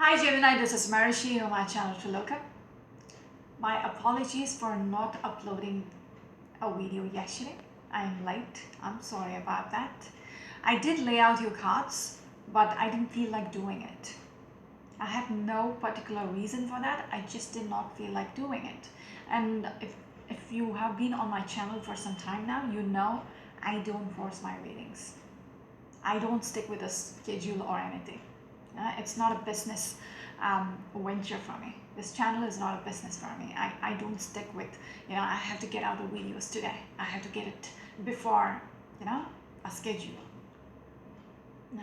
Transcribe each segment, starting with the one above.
Hi Gemini, this is Marishi on my channel Triloka. My apologies for not uploading a video yesterday. I am late. I'm sorry about that. I did lay out your cards, but I didn't feel like doing it. I had no particular reason for that. I just did not feel like doing it. And if you have been on my channel for some time now, you know I don't force my readings. I don't stick with a schedule or anything. It's not a business venture for me. This channel is not a business for me. I don't stick with, I have to get out the videos today. I have to get it before, a schedule. No,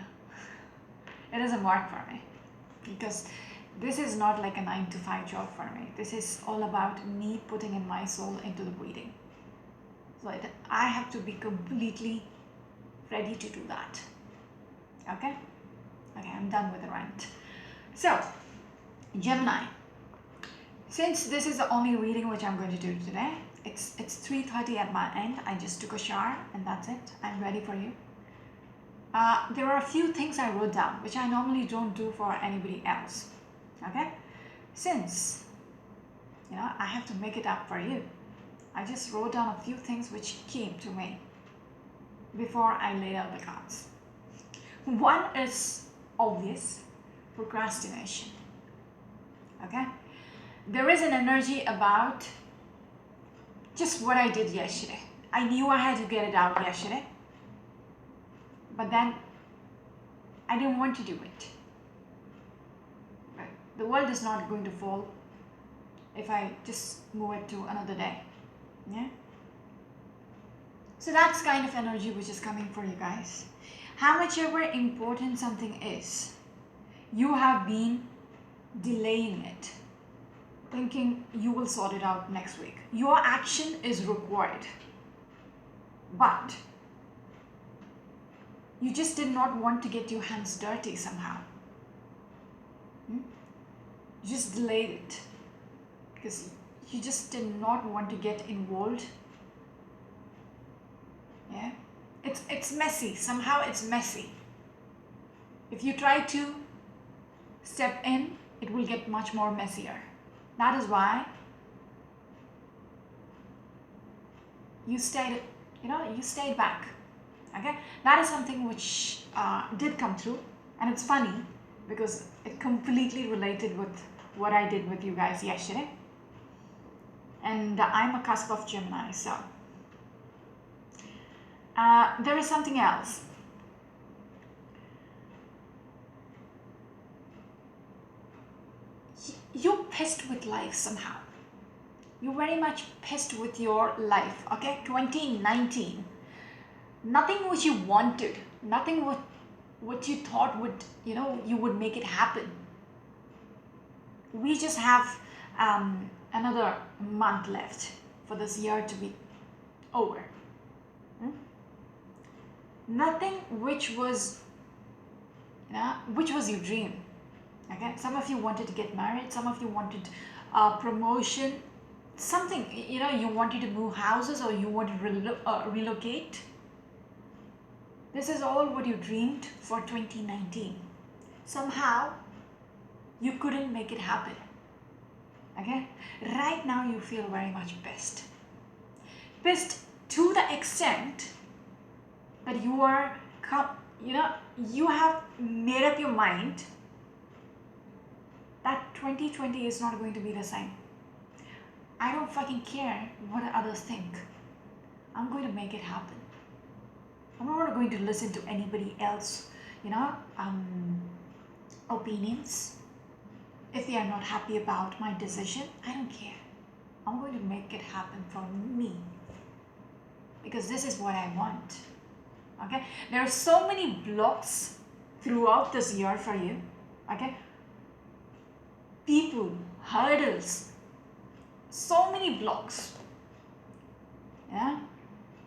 it doesn't work for me because this is not like a 9-to-5 job for me. This is all about me putting in my soul into the reading. So I have to be completely ready to do that. Okay? Okay, I'm done with the rant. So, Gemini, since this is the only reading which I'm going to do today, it's 3:30 at my end. I just took a shower and that's it. I'm ready for you. There are a few things I wrote down which I normally don't do for anybody else. Okay? Since, I have to make it up for you, I just wrote down a few things which came to me before I laid out the cards. One is obvious: procrastination. Okay, there is an energy about just what I did yesterday. I knew I had to get it out yesterday, but then I didn't want to do it. But the world is not going to fall if I just move it to another day. Yeah, so that's kind of energy which is coming for you guys. How much ever important something is, you have been delaying it, thinking you will sort it out next week. Your action is required, but you just did not want to get your hands dirty somehow. You just delayed it because you just did not want to get involved. Yeah, it's messy. Somehow it's messy. If you try to step in, it will get much more messier. That is why you stayed back. Okay, that is something which did come through, and it's funny because it completely related with what I did with you guys yesterday. And I'm a cusp of Gemini, so there is something else. You're pissed with life somehow. You're very much pissed with your life. Okay, 2019. Nothing which you wanted, nothing what you thought would, you would make it happen. We just have another month left for this year to be over. Nothing which was your dream. Okay, some of you wanted to get married, some of you wanted promotion, something, you wanted to move houses or you wanted to relocate. This is all what you dreamed for 2019. Somehow you couldn't make it happen. Okay, right now you feel very much pissed to the extent that you are, you have made up your mind that 2020 is not going to be the same. I don't fucking care what others think. I'm going to make it happen. I'm not going to listen to anybody else, opinions. If they are not happy about my decision, I don't care. I'm going to make it happen for me because this is what I want. Okay, there are so many blocks throughout this year for you. Okay, people, hurdles, so many blocks. Yeah,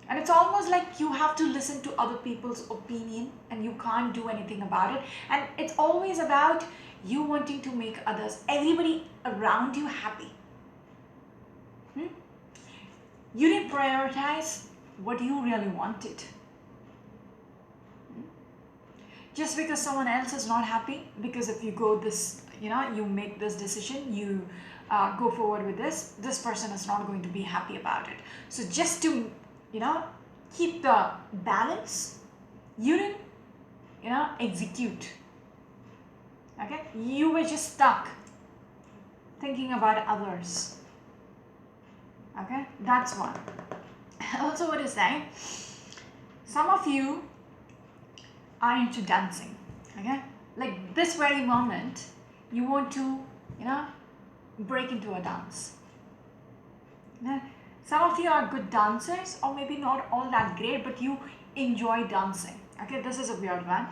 and it's almost like you have to listen to other people's opinion and you can't do anything about it. And it's always about you wanting to make others, everybody around you happy. You didn't prioritize what you really wanted. Just because someone else is not happy, because if you go this, you make this decision, you go forward with this person is not going to be happy about it. So just to keep the balance, you didn't execute. Okay, you were just stuck thinking about others. Okay, that's one. Also, what is saying, some of you are into dancing. Okay, like this very moment you want to break into a dance. Some of you are good dancers, or maybe not all that great, but you enjoy dancing. Okay, this is a weird one.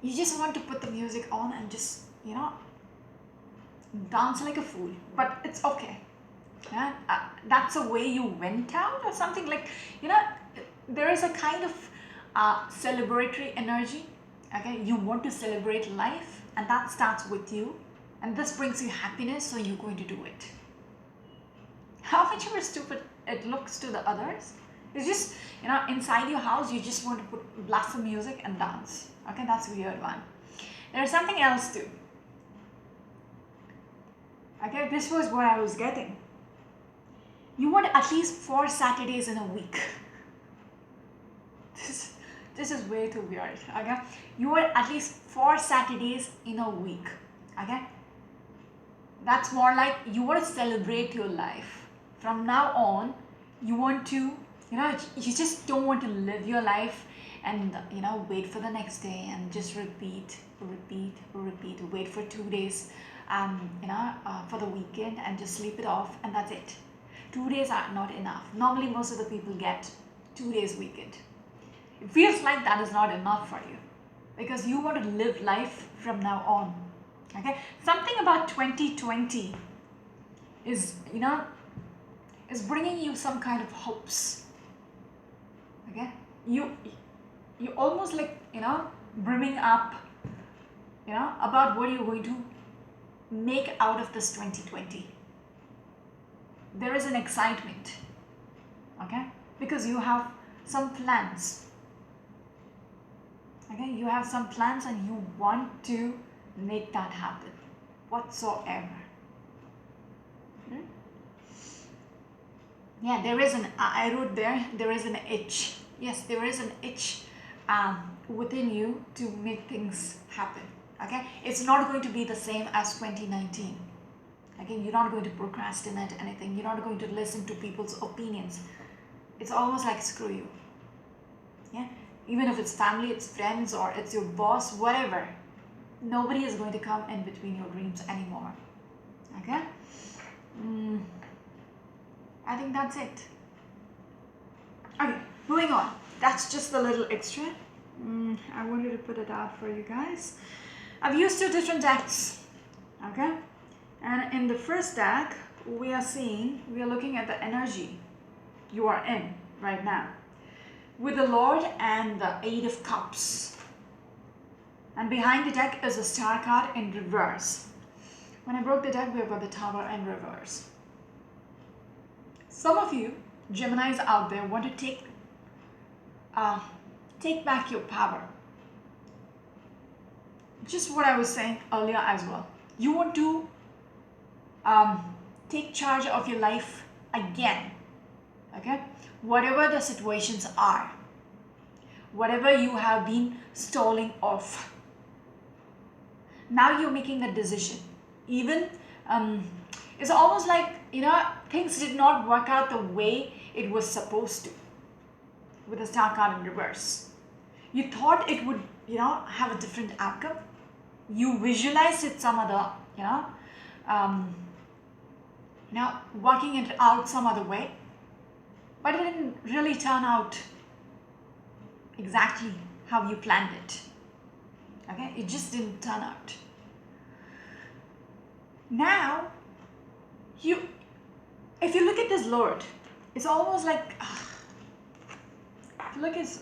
You just want to put the music on and just dance like a fool, but it's okay. Yeah, that's the way you went out or something, like there is a kind of celebratory energy. Okay, you want to celebrate life, and that starts with you, and this brings you happiness, so you're going to do it. How much of a stupid it looks to the others, it's just inside your house you just want to blast some music and dance. Okay, that's a weird one. There's something else too. Okay, this was what I was getting. You want at least 4 Saturdays in a week. This is way too weird. Okay, you want at least 4 Saturdays in a week. Okay, that's more like you want to celebrate your life. From now on, you want to you just don't want to live your life and wait for the next day and just repeat, wait for 2 days for the weekend and just sleep it off, and that's it. 2 days are not enough. Normally most of the people get 2 days weekend. It feels like that is not enough for you, because you want to live life from now on. Okay, something about 2020 is is bringing you some kind of hopes. Okay, you almost like brimming up about what you're going to make out of this 2020. There is an excitement. Okay, because you have some plans. Okay, you have some plans and you want to make that happen whatsoever. Yeah, there is an, I wrote there is an itch. Yes, there is an itch within you to make things happen. Okay, it's not going to be the same as 2019. Okay, you're not going to procrastinate anything. You're not going to listen to people's opinions. It's almost like screw you. Yeah, even if it's family, it's friends, or it's your boss, whatever. Nobody is going to come in between your dreams anymore. Okay. I think that's it. Okay, moving on. That's just a little extra. I wanted to put it out for you guys. I've used 2 different decks. Okay, and in the first deck, we are looking at the energy you are in right now, with the Lord and the 8 of Cups. And behind the deck is a Star card in reverse. When I broke the deck, we've got the Tower in reverse. Some of you Geminis out there want to take back your power. Just what I was saying earlier as well. You want to take charge of your life again. Okay, whatever the situations are, whatever you have been stalling off, now you're making a decision. Even it's almost like things did not work out the way it was supposed to with the Star card in reverse. You thought it would have a different outcome. You visualized it some other working it out some other way, but it didn't really turn out exactly how you planned it. Okay, it just didn't turn out. Now if you look at this Lord, it's almost like look, it's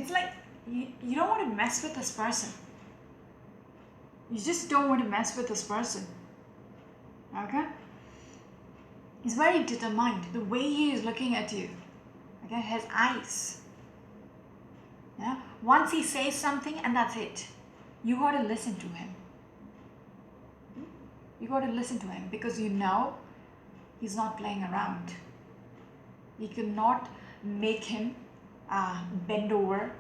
like you don't want to mess with this person. You just don't want to mess with this person. Okay, he's very determined. The way he is looking at you, okay, his eyes, yeah, once he says something, and that's it, you got to listen to him. You got to listen to him because you know he's not playing around. You cannot make him bend over.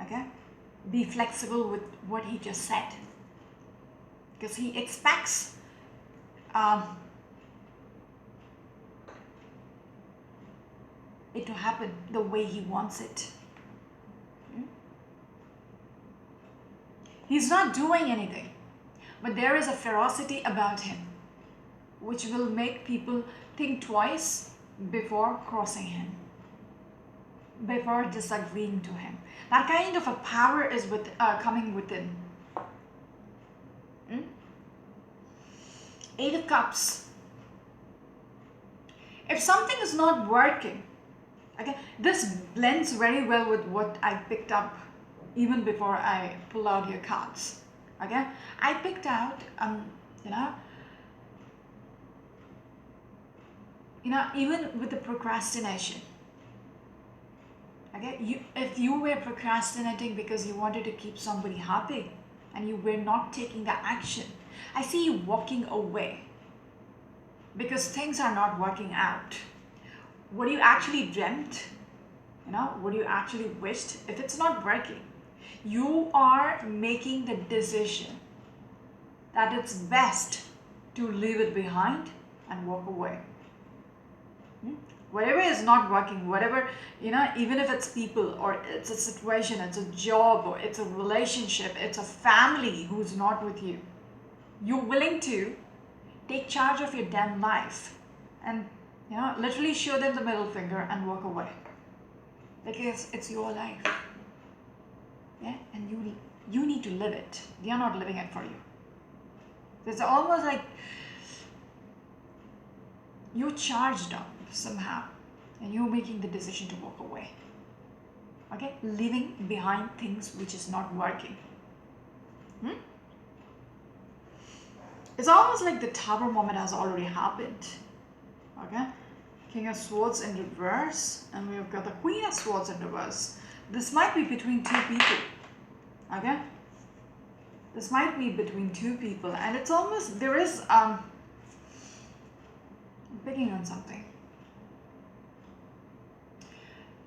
Okay? Be flexible with what he just said. Because he expects it to happen the way he wants it. He's not doing anything, but there is a ferocity about him which will make people think twice before crossing him, before disagreeing to him. That kind of a power is coming within. Eight of Cups. If something is not working, okay, this blends very well with what I picked up even before I pull out your cards. Okay, I picked out even with the procrastination. Okay, if you were procrastinating because you wanted to keep somebody happy and you were not taking the action, I see you walking away because things are not working out. What you actually dreamt, what you actually wished, if it's not working, you are making the decision that it's best to leave it behind and walk away. Whatever is not working, whatever, even if it's people or it's a situation, it's a job or it's a relationship, it's a family who's not with you, you're willing to take charge of your damn life and literally show them the middle finger and walk away because it's your life. Yeah, and you need to live it. They are not living it for you. It's almost like you're charged up somehow and you're making the decision to walk away. Okay, leaving behind things which is not working. It's almost like the Tower moment has already happened. Okay, King of Swords in reverse, and we've got the Queen of Swords in reverse. This might be between two people. Okay, this might be between two people, and it's almost there is I'm picking on something.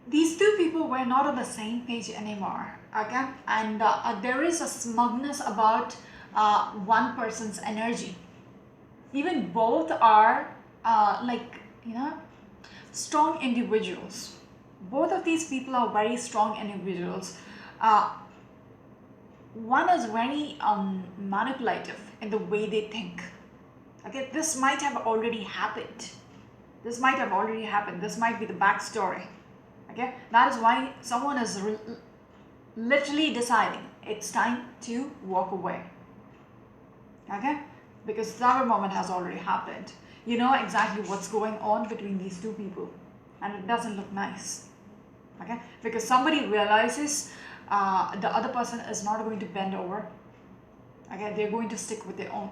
These two people were not on the same page anymore. Okay, and there is a smugness about one person's energy. Even both are strong individuals. Both of these people are very strong individuals. One is very manipulative in the way they think. Okay, this might have already happened. This might be the backstory. Okay, that is why someone is literally deciding it's time to walk away. Okay, because the Tower moment has already happened. You know exactly what's going on between these two people, and it doesn't look nice. Okay, because somebody realizes the other person is not going to bend over. Okay, they're going to stick with their own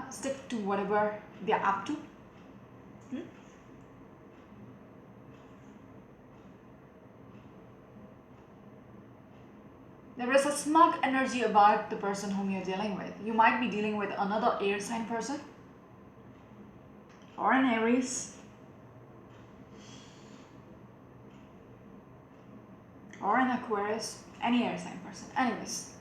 stick to whatever they're up to. There is a smug energy about the person whom you're dealing with. You might be dealing with another air sign person or an Aries or an Aquarius, any air sign person. Anyways,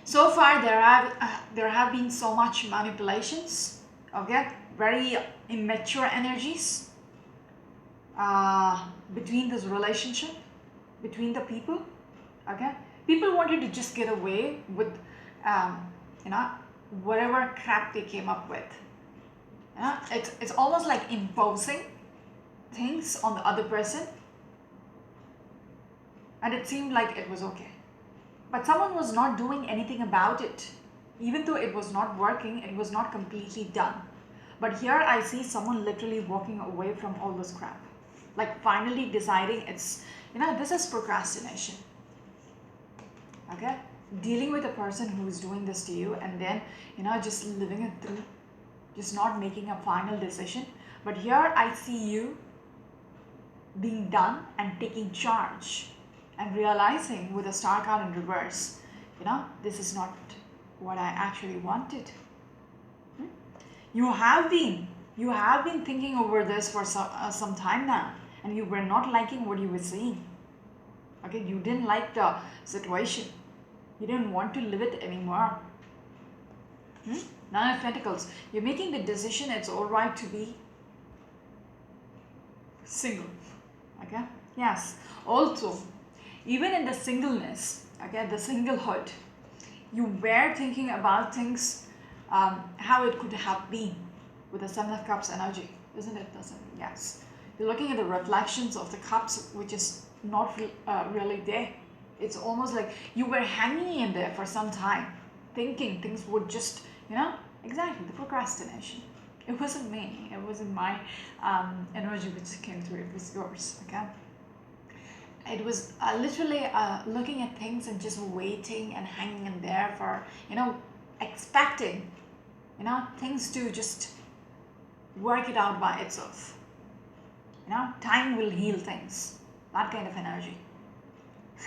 so far there have been so much manipulations. Okay, very immature energies between this relationship, between the people. Okay, people wanted to just get away with whatever crap they came up with. It's almost like imposing things on the other person, and it seemed like it was okay, but someone was not doing anything about it. Even though it was not working, it was not completely done. But here I see someone literally walking away from all this crap, like finally deciding it's this is procrastination. Okay, dealing with a person who is doing this to you and then just living it through, just not making a final decision. But here I see you being done and taking charge. and realizing with the star card in reverse, this is not what I actually wanted. You have been thinking over this for some time now, and you were not liking what you were seeing. Okay, you didn't like the situation. You didn't want to live it anymore. Nine of Pentacles. You're making the decision it's all right to be single. Okay. Yes. Also, even in the singleness, okay, the singlehood, you were thinking about things, how it could have been with the Seven of Cups energy, isn't it? Yes. You're looking at the reflections of the cups, which is not really there. It's almost like you were hanging in there for some time, thinking things would just, exactly, the procrastination. It wasn't me. It wasn't my energy which came through. It was yours, okay? It was literally looking at things and just waiting and hanging in there for, expecting, things to just work it out by itself. Time will heal things. That kind of energy.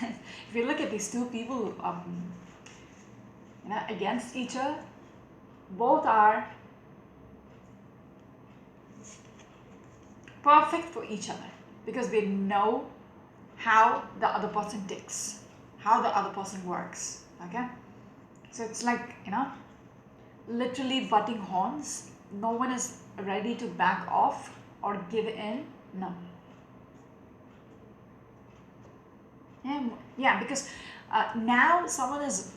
If you look at these two people, against each other, both are perfect for each other because they know how the other person ticks, how the other person works. Okay, so it's like literally butting horns. No one is ready to back off or give in. No. Yeah, because now someone is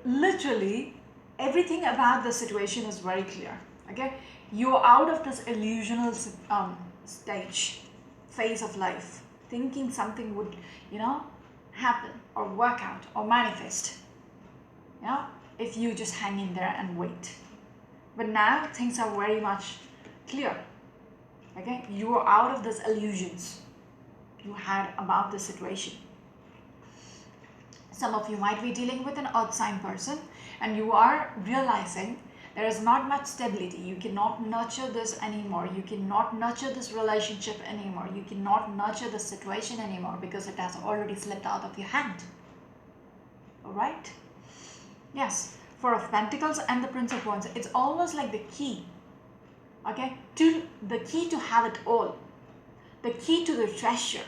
literally, everything about the situation is very clear. Okay, you're out of this illusional phase of life, thinking something would happen or work out or manifest, if you just hang in there and wait. But now things are very much clear. Okay, you are out of those illusions you had about the situation. Some of you might be dealing with an earth sign person, and you are realizing there is not much stability. You cannot nurture this anymore. You cannot nurture this relationship anymore. You cannot nurture the situation anymore because it has already slipped out of your hand. All right? Yes. Four of Pentacles and the Prince of Wands. It's almost like the key. Okay? The key to have it all. The key to the treasure.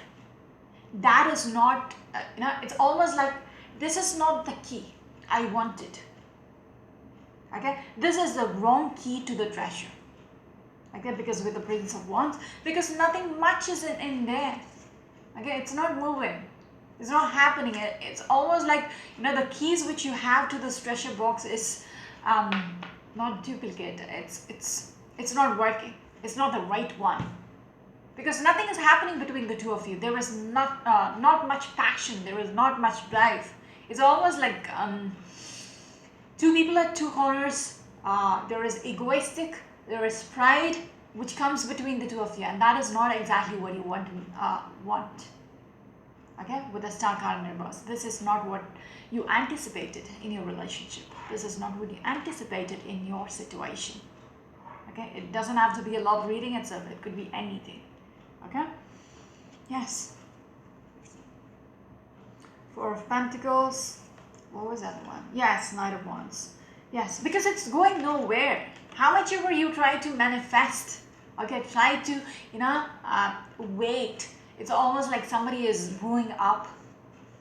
That is not, it's almost like this is not the key I wanted. Okay, this is the wrong key to the treasure. Okay, because with the Prince of Wands, because nothing much is in there. Okay, it's not moving. It's not happening. It's almost like the keys which you have to this treasure box is not duplicate. It's not working. It's not the right one. Because nothing is happening between the two of you. There is not much passion. There is not much drive. It's almost like two people at two corners. There is egoistic. There is pride, which comes between the two of you, and that is not exactly what you want. Okay, with the Star card in reverse, this is not what you anticipated in your relationship. This is not what you anticipated in your situation. Okay, it doesn't have to be a love reading itself. It could be anything. Okay, yes. Four of Pentacles. What was that one? Yes, Knight of Wands. Yes, because it's going nowhere. How much ever you try to manifest, okay, try to wait. It's almost like somebody is brewing up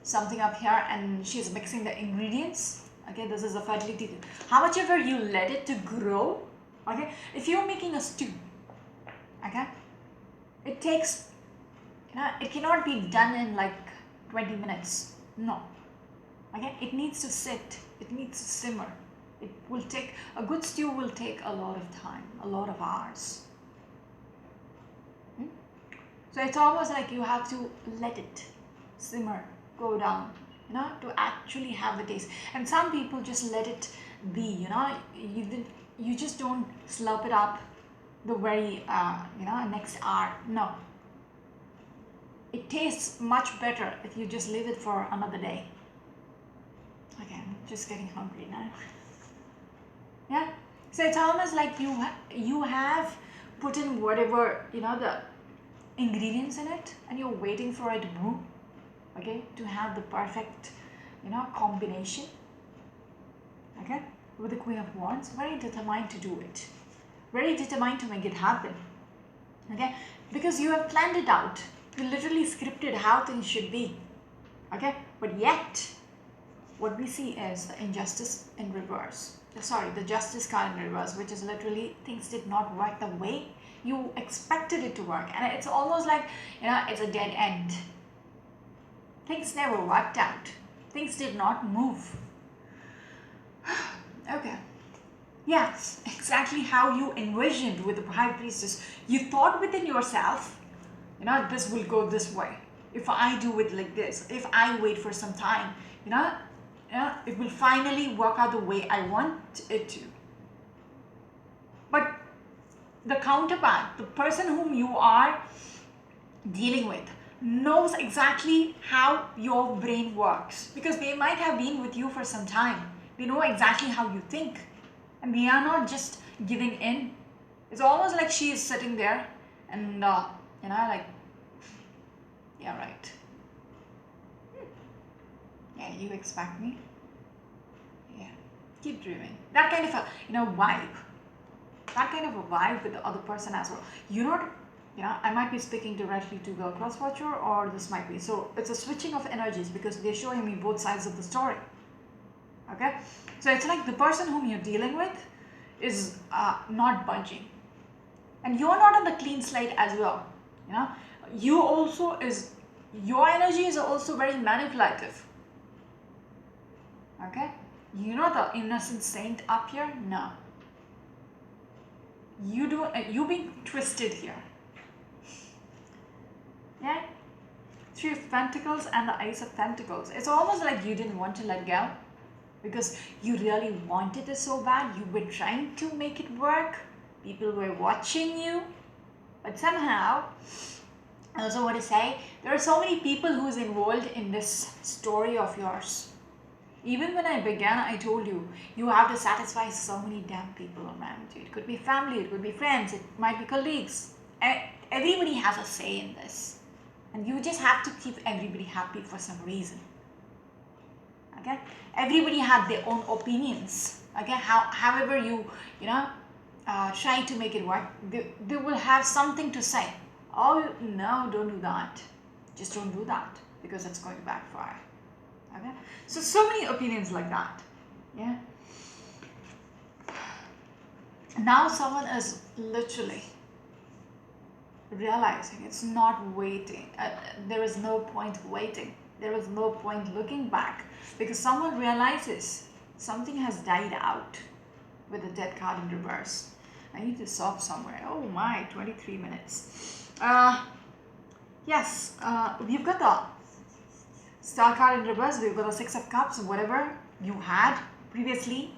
something up here and she's mixing the ingredients. Okay, this is a fertility. How much ever you let it to grow, okay, if you're making a stew, okay, it takes, it cannot be done in like 20 minutes. No. Okay, it needs to sit. It needs to simmer. It will take, a good stew will take a lot of time, a lot of hours. So it's almost like you have to let it simmer, go down, to actually have the taste. And some people just let it be, you just don't slurp it up the very, next hour. No. It tastes much better if you just leave it for another day. Okay, I'm just getting hungry now. Yeah. So it's almost like you have put in whatever, the ingredients in it, and you're waiting for it to brew. okay, to have the perfect, combination, okay, with the Queen of Wands. Very determined to do it, very determined to make it happen, okay, because you have planned it out. You literally scripted how things should be, okay, but yet what we see is the injustice in reverse. Sorry, the justice card in reverse, which is literally things did not work the way you expected it to work, and it's almost like, it's a dead end. Things never worked out. Things did not move. Okay. Yes, exactly how you envisioned with the High Priestess. You thought within yourself, this will go this way. If I do it like this, if I wait for some time, it will finally work out the way I want it to. But the counterpart, the person whom you are dealing with, knows exactly how your brain works, because they might have been with you for some time. They know exactly how you think, and they are not just giving in. It's almost like she is sitting there and like, yeah, right, yeah, you expect me, yeah, keep dreaming. That kind of a vibe, that kind of a vibe with the other person as well. I might be speaking directly to the cross watcher, or this might be, so it's a switching of energies, because they're showing me both sides of the story, okay. So it's like the person whom you're dealing with is not budging, and you're not on the clean slate as well. Your energy is also very manipulative, okay. The innocent saint up here, no, you being twisted here, yeah. Three of Pentacles and the Ace of Pentacles. It's almost like you didn't want to let go, because you really wanted it so bad. You were trying to make it work. People were watching you, but somehow, I also want to say, there are so many people who is involved in this story of yours. Even when I began, I told you, you have to satisfy so many damn people around you. It could be family, it could be friends, it might be colleagues. Everybody has a say in this. And you just have to keep everybody happy for some reason. Okay? Everybody had their own opinions. Okay? However you try to make it work, they will have something to say. Oh, no, don't do that. Just don't do that, because it's going to backfire. Okay? So many opinions like that. Yeah? Now someone is literally realizing it's not waiting. There is no point waiting. There is no point looking back, because someone realizes something has died out with the Death card in reverse. I need to stop somewhere. Oh my, 23 minutes. Yes, we've got the Star card in reverse. We've got the Six of Cups. Whatever you had previously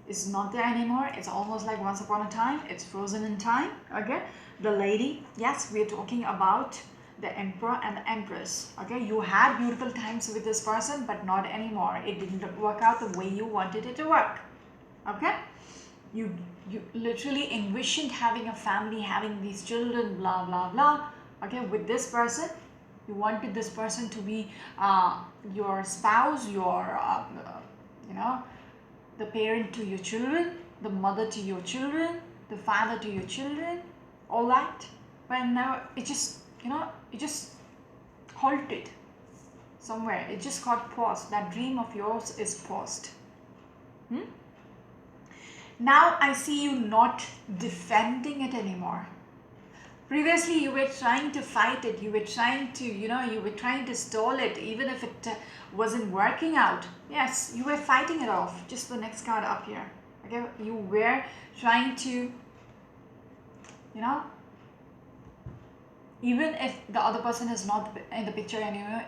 is not there anymore. It's almost like once upon a time. It's frozen in time. Okay, the lady, yes, we're talking about the Emperor and the Empress. Okay, you had beautiful times with this person, but not anymore. It didn't work out the way you wanted it to work. Okay, you literally envisioned having a family, having these children, blah blah blah. Okay, with this person, you wanted this person to be your spouse, your the parent to your children, the mother to your children, the father to your children, all that. But now it just it just halted somewhere. It just got paused. That dream of yours is paused. Now I see you not defending it anymore. Previously you were trying to fight it, you were trying to you were trying to stall it, even if it wasn't working out. Yes, you were fighting it off. Just the next card up here. Okay, you were trying to even if the other person is not in the picture anymore,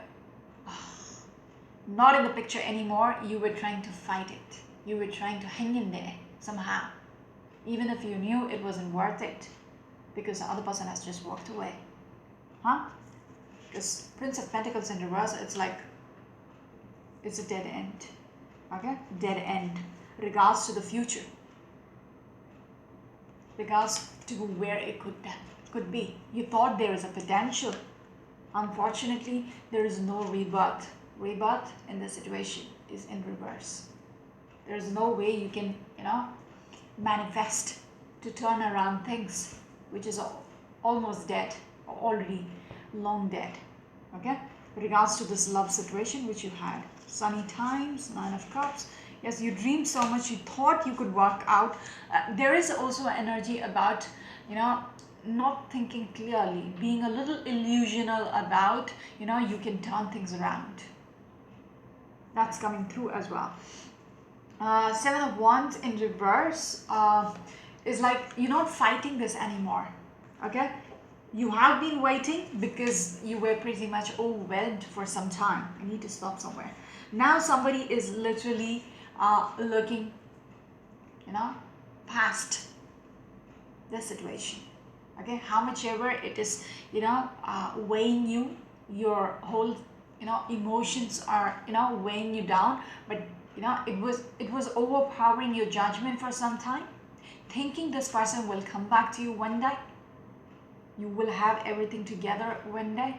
you were trying to fight it. You were trying to hang in there somehow, even if you knew it wasn't worth it, because the other person has just walked away. Because Prince of Pentacles in reverse, it's like it's a dead end. Okay, dead end. Regards to the future, regards to where it could be. You thought there is a potential. Unfortunately, there is no rebirth. Rebirth in this situation is in reverse. There is no way you can, manifest to turn around things which is almost dead, or already long dead. Okay? With regards to this love situation which you had. Sunny times, Nine of Cups. Yes, you dreamed so much, you thought you could work out. There is also energy about, not thinking clearly, being a little illusional about, you can turn things around. That's coming through as well. Seven of Wands in reverse is like you're not fighting this anymore. Okay? You have been waiting because you were pretty much overwhelmed for some time. I need to stop somewhere. Now somebody is literally looking, past the situation. Okay, how much ever it is, weighing you, your whole, emotions are, weighing you down, but it was overpowering your judgment for some time, thinking this person will come back to you one day, you will have everything together one day.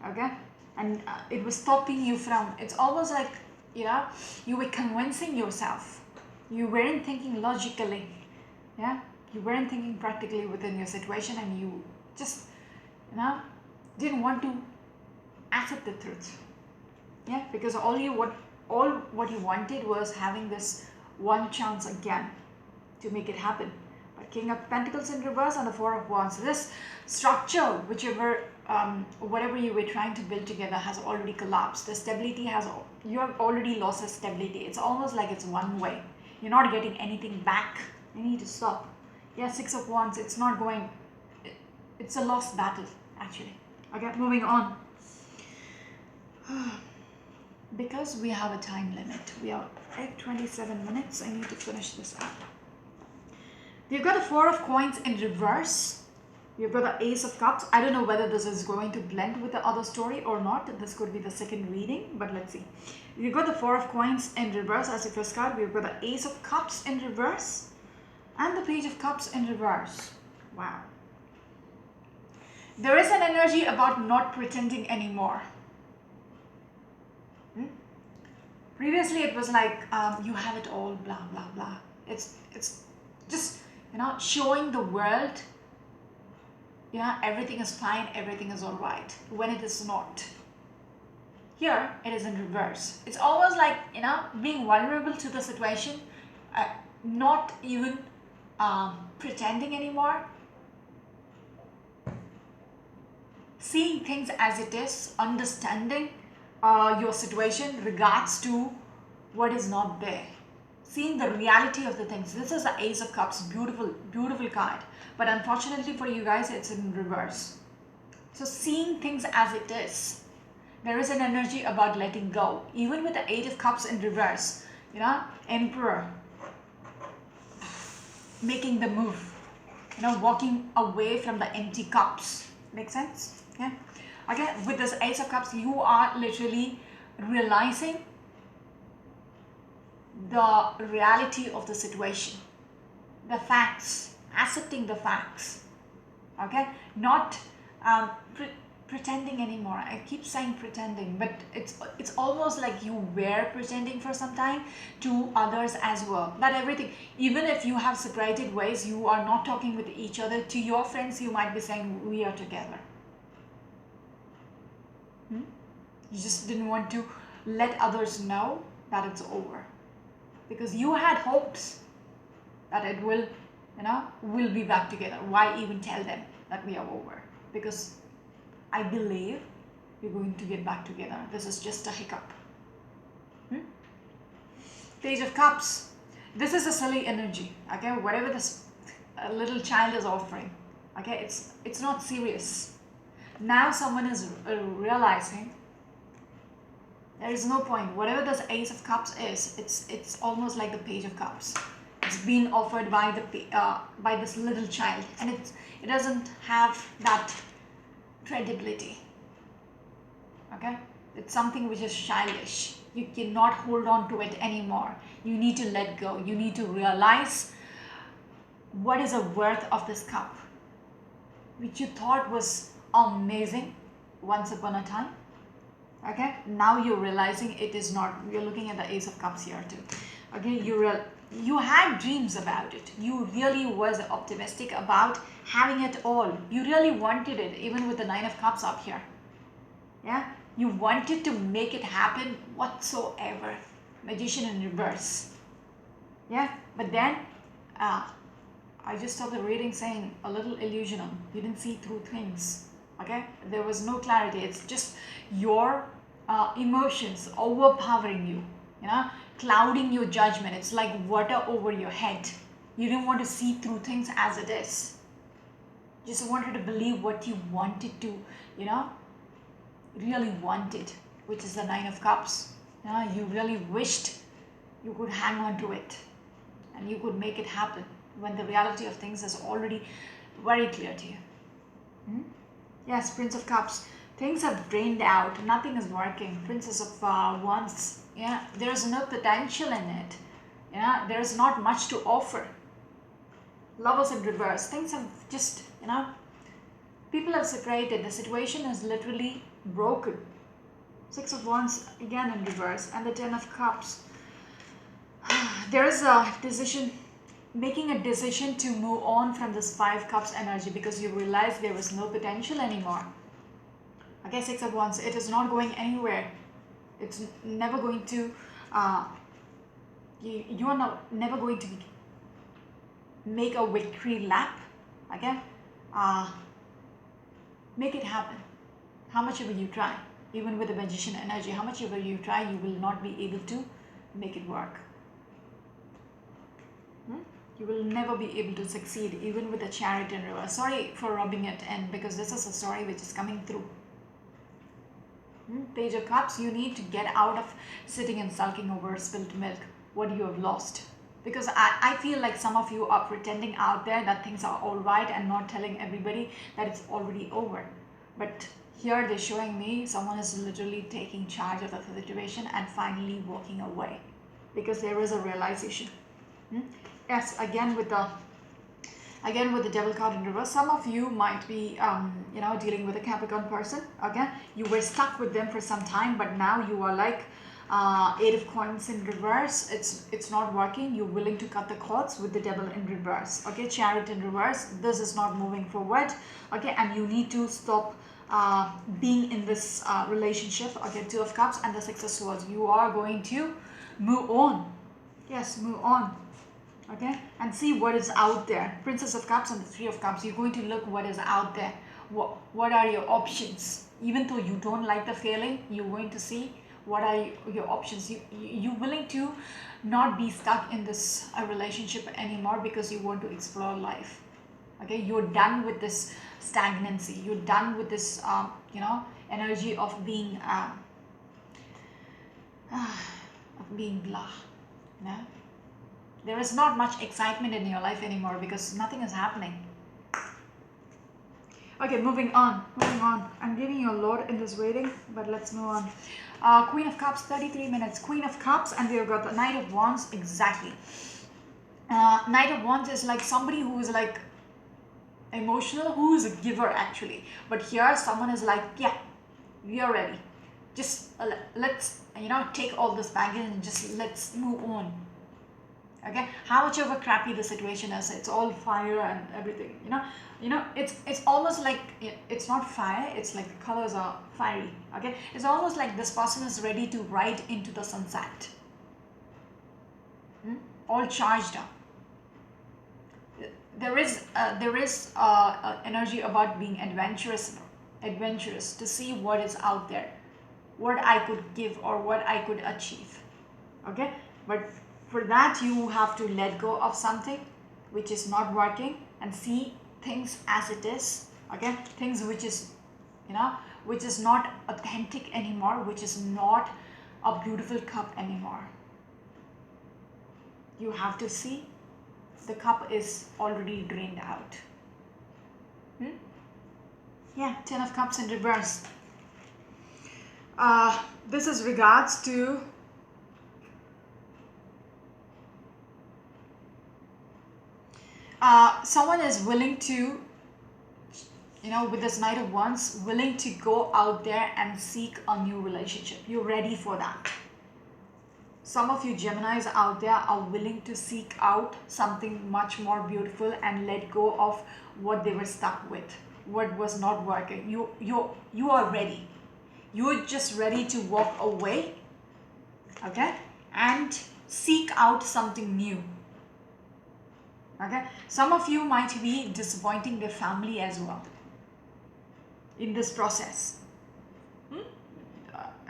Okay, and it was stopping you from, it's almost like, you were convincing yourself, you weren't thinking logically. Yeah, you weren't thinking practically within your situation, and you just, didn't want to accept the truth. Yeah, because all what you wanted was having this one chance again to make it happen. But King of Pentacles in reverse and the Four of Wands. This structure, whatever you were trying to build together, has already collapsed. The stability you have already lost the stability. It's almost like it's one way. You're not getting anything back. You need to stop. Yeah, Six of Wands. It's not going. It's a lost battle, actually. Okay, moving on. Because we have a time limit, we are at 27 minutes. I need to finish this up. We've got the Four of Coins in reverse. We've got the Ace of Cups. I don't know whether this is going to blend with the other story or not. This could be the second reading, but let's see. We've got the Four of Coins in reverse as the first card. We've got the Ace of Cups in reverse and the Page of Cups in reverse. Wow. There is an energy about not pretending anymore. Previously, it was like, you have it all, blah, blah, blah. It's just, showing the world, everything is fine, everything is all right, when it is not. Here, it is in reverse. It's almost like, being vulnerable to the situation, not even pretending anymore. Seeing things as it is, understanding your situation regards to what is not there, seeing the reality of the things. This is the Ace of Cups, beautiful card, but unfortunately for you guys, it's in reverse. So seeing things as it is, there is an energy about letting go. Even with the Eight of Cups in reverse, Emperor making the move, walking away from the empty cups. Make sense? Yeah. Okay, with this Ace of Cups, you are literally realizing the reality of the situation, the facts, accepting the facts. Okay, not pretending anymore. I keep saying pretending, but it's almost like you were pretending for some time to others as well. Not everything. Even if you have separated ways, you are not talking with each other. To your friends, you might be saying, we are together. You just didn't want to let others know that it's over, because you had hopes that it will, we'll be back together. Why even tell them that we are over? Because I believe we're going to get back together. This is just a hiccup. Page of Cups. This is a silly energy. Okay, whatever this little child is offering. Okay, it's not serious. Now someone is realizing there is no point. Whatever this Ace of Cups is, it's almost like the Page of Cups. It's being offered by by this little child, and it doesn't have that credibility. Okay, it's something which is childish. You cannot hold on to it anymore. You need to let go. You need to realize what is the worth of this cup, which you thought was amazing. once upon a time. Okay, now you're realizing it is not. You're looking at the Ace of Cups here too. Okay, you had dreams about it. You really was optimistic about having it all. You really wanted it, even with the Nine of Cups up here. Yeah, you wanted to make it happen whatsoever. Magician in reverse. Yeah, but then uh, I just saw the reading saying a little illusional. You didn't see through things. Okay, there was no clarity. It's just your emotions overpowering you, you know, clouding your judgment. It's like water over your head. You didn't want to see through things as it is. You just wanted to believe what you wanted to, you know, really wanted, which is the Nine of Cups. You really wished you could hang on to it and you could make it happen when the reality of things is already very clear to you. Yes, Prince of Cups. Things have drained out. Nothing is working. Princess of Wands. Yeah, there's no potential in it. Yeah, there's not much to offer. Lovers in reverse. Things have just, people have separated. The situation is literally broken. Six of Wands again in reverse, and the Ten of Cups. There is a decision, making a decision to move on from this Five Cups energy because you realize there was no potential anymore. Okay, Six of Wands, it is not going anywhere. It's never going to, you are not never going to make a victory lap. Okay, make it happen. How much ever you try, even with the Magician energy, how much ever you try, you will not be able to make it work. You will never be able to succeed, even with the Chariot in reverse. Sorry for rubbing it in, because this is a story which is coming through. Page of Cups, you need to get out of sitting and sulking over spilt milk, what you have lost. Because I feel like some of you are pretending out there that things are all right and not telling everybody that it's already over. But here they're showing me someone is literally taking charge of the situation and finally walking away. Because there is a realization. Yes, again with the Devil card in reverse, some of you might be dealing with a Capricorn person. Again, you were stuck with them for some time, but now you are like Eight of Coins in reverse. It's not working. You're willing to cut the cords with the Devil in reverse. Okay, Chariot in reverse. This is not moving forward. Okay, and you need to stop being in this relationship. Okay, Two of Cups and the Six of Swords. You are going to move on. Yes, move on. Okay, and see what is out there. Princess of Cups and the Three of Cups. You're going to look what is out there. What are your options? Even though you don't like the feeling, you're going to see what are your options. You're willing to not be stuck in this relationship anymore because you want to explore life. Okay, you're done with this stagnancy. You're done with this energy of being blah. There is not much excitement in your life anymore because nothing is happening. Okay, moving on. I'm giving you a lot in this reading, but let's move on. Queen of Cups, 33 minutes. Queen of Cups, and we've got the Knight of Wands. Exactly. Knight of Wands is like somebody who is like emotional, who is a giver actually. But here someone is like, yeah, we are ready. Just let's take all this baggage and just let's move on. Okay, how much of a crappy the situation is, it's all fire and everything, it's almost like it's not fire, it's like the colors are fiery. Okay, it's almost like this person is ready to ride into the sunset, all charged up. There is energy about being adventurous to see what is out there, what I could give or what I could achieve. Okay, but for that, you have to let go of something which is not working and see things as it is. Okay, things which is, which is not authentic anymore, which is not a beautiful cup anymore. You have to see the cup is already drained out. Yeah, Ten of Cups in reverse. This is regards to someone is willing to with this Knight of Wands, willing to go out there and seek a new relationship. You're ready for that. Some of you Geminis out there are willing to seek out something much more beautiful and let go of what they were stuck with, what was not working. You are ready. You're just ready to walk away, okay, and seek out something new. Okay, some of you might be disappointing their family as well in this process.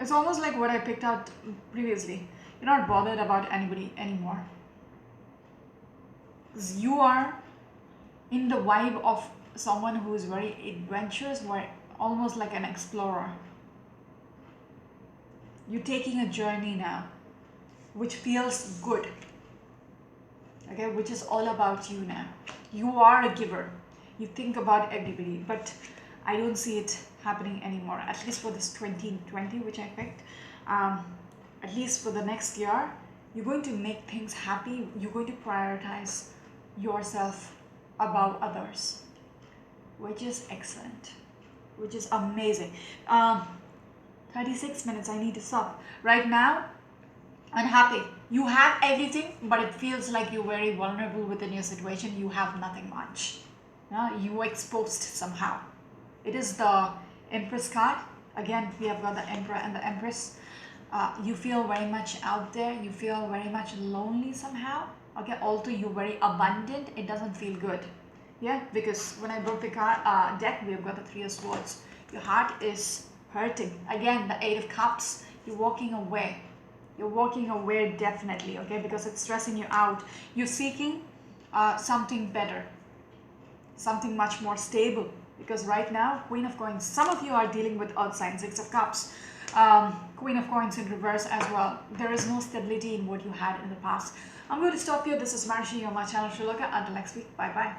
It's almost like what I picked out previously. You're not bothered about anybody anymore. Because you are in the vibe of someone who is very adventurous, almost like an explorer. You're taking a journey now, which feels good. Okay, which is all about you now. You are a giver. You think about everybody, but I don't see it happening anymore, at least for this 2020, which I picked. At least for the next year, you're going to make things happy. You're going to prioritize yourself above others, which is excellent, which is amazing. 36 minutes, I need to stop. Right now, unhappy. You have everything, but it feels like you're very vulnerable within your situation. You have nothing much. You were exposed somehow. It is the Empress card. Again, we have got the Emperor and the Empress. You feel very much out there. You feel very much lonely somehow. Okay, although you're very abundant, it doesn't feel good. Yeah, because when I broke the card deck, we've got the Three of Swords. Your heart is hurting. Again, the Eight of Cups. You're walking away. You're walking away definitely, okay, because it's stressing you out. You're seeking something better, something much more stable. Because right now, Queen of Coins, some of you are dealing with Earth sign, Six of Cups, Queen of Coins in reverse as well. There is no stability in what you had in the past. I'm going to stop here. This is Marshi on my channel, Sri Lanka. Until next week, bye-bye.